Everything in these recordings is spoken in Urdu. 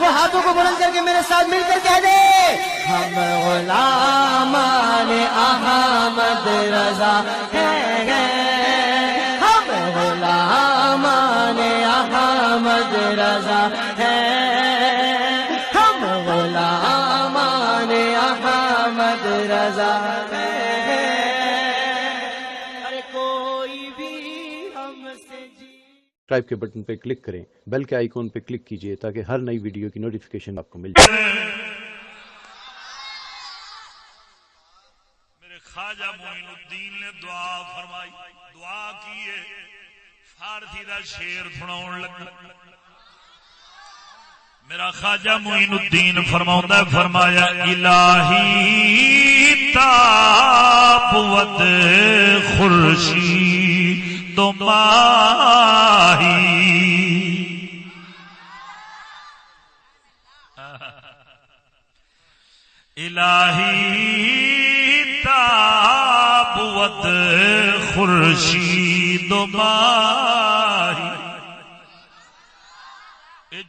وہ ہاتھوں کو بلند کر کے میرے ساتھ مل کر کہہ دے ہم غلامان احمد رضا ہیں، ہم غلامان احمد رضا ہیں، ہم غلامان احمد رضا ہیں، ارے کوئی بھی ہم سے سبسکرائب کے بٹن پہ کلک کریں، بیل کے آئیکن پہ کلک کیجئے تاکہ ہر نئی ویڈیو کی نوٹیفیکیشن آپ کو مل جائے۔ میرے خواجہ معین الدین نے دعا فرمائی، دعا کیے، فارسی دا شعر سناؤن لگا۔ میرا خواجہ معین الدین فرماؤندا ہے، فرمایا الہی تابوت خورشید و ماہی، الہی تابوت خورشید و ماہی۔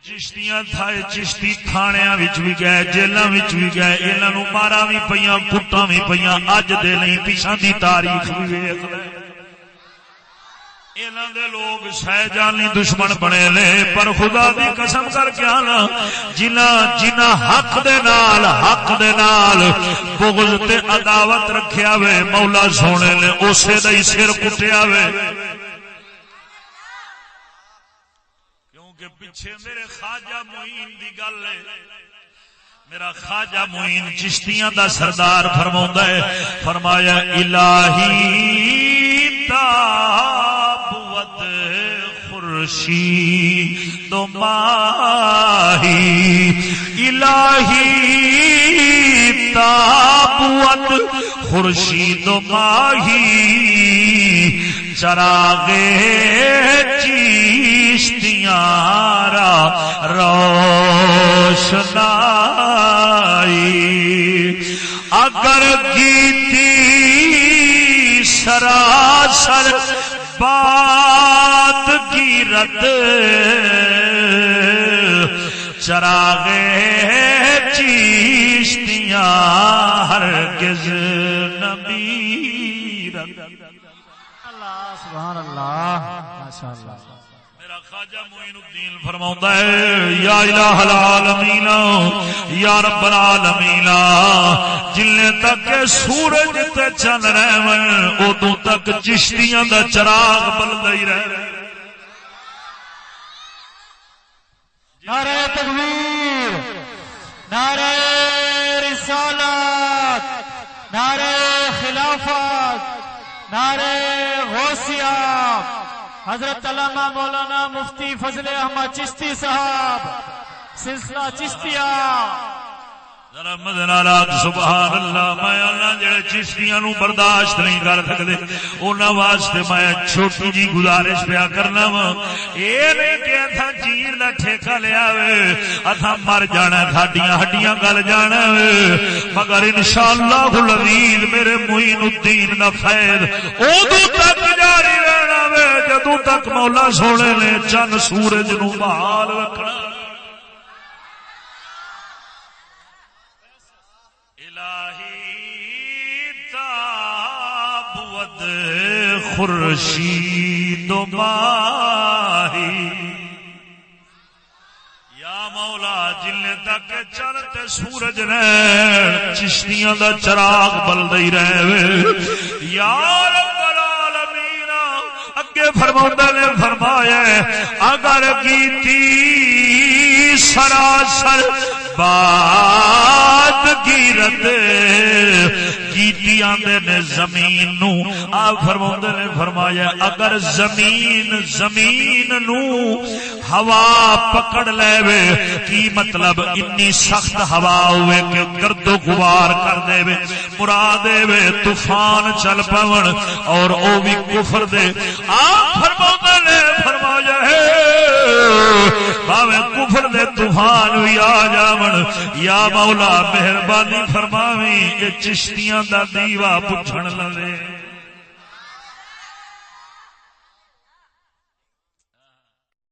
چشتیاں تھائے، چشتی تھانیاں وچ بھی گئے، جیلاں وچ بھی گئے، انہاں نوں ماراں بھی پیاں، کٹاں بھی پیاں، اج دے نہیں پیچھے دی تاریخ بھی ویکھ لے۔ انہاں دے لوگ شہ جانی دشمن بنے لے، پر خدا دی قسم کر کے آنا جنہ حق دے نال بغض تے عداوت رکھیا وے، مولا سونے نے اسے دا ہی سر کٹیا وے۔ پیچھے میرے خواجہ معین دی گل ہے، میرا خواجہ معین چشتیاں دا سردار فرماوندا ہے، فرمایا الہی تابوت خورشید و ماہی، الہی تابوت خورشید و ماہی، چراغ چشتیاں را روشنائی، اگر گیتی سراسر بات گیرت، چراغ چشتیاں ہرگز نہ میرت۔ سبحان اللہ، ماشاءاللہ۔ میرا خواجہ معین الدین فرماؤندا ہے، یا الہ العالمین، یا رب العالمین، جلنے تک سورج تے چن رہے ادوں تک چشتیاں دا چراغ بلدا ہی رہے۔ نعرہ تکبیر، نعرہ رسالت، نعرہ خلافت، نعرہ غوثیہ، حضرت علامہ مولانا مفتی فضل احمد چشتی صاحب، سلسلہ چشتیہ۔ ذرا مدنالات سبحان اللہ۔ میں اللہ جڑے چشتیاں نو برداشت نہیں کر سکتے انہاں واسطے میں چھوٹی جی گزارش پیا کرنا وا، اے نہیں کہ اتھا چیر دا ٹھیکہ لیا وے، اتھا مر جانا، ساڈیاں ہڈیاں گل جانا وے، مگر انشاءاللہ العزیز میرے معین الدین دا فیض ادوں تک جاری رہنا وے جدوں تک مولا سونے نے چن سورج نو بحال رکھنا۔ خورشید و ماہی، یا مولا جلنے تک چرت سورج رہ چشتیاں دا چراغ بلدے ہی رہے، یا رب العالمین۔ اگے فرماؤندا نے فرمایا اگر کیتی سراسر بات گیرت، کیتی آندے نے زمین نو، آپ فرماؤندے نے فرمایا اگر زمین نو ہوا پکڑ لے وے، کی مطلب انی سخت ہوا ہوئے کہ گرد و غبار کر دے وے، مراد دے وے طوفان چل پون اور او بھی کفر دے۔ آپ فرماؤندے نے فرمایا ہے باویں کفر دے طوفان بھی آ جاون، یا مولا مہربانی فرماویں یہ چشتیاں دا دیوا پچھن لے۔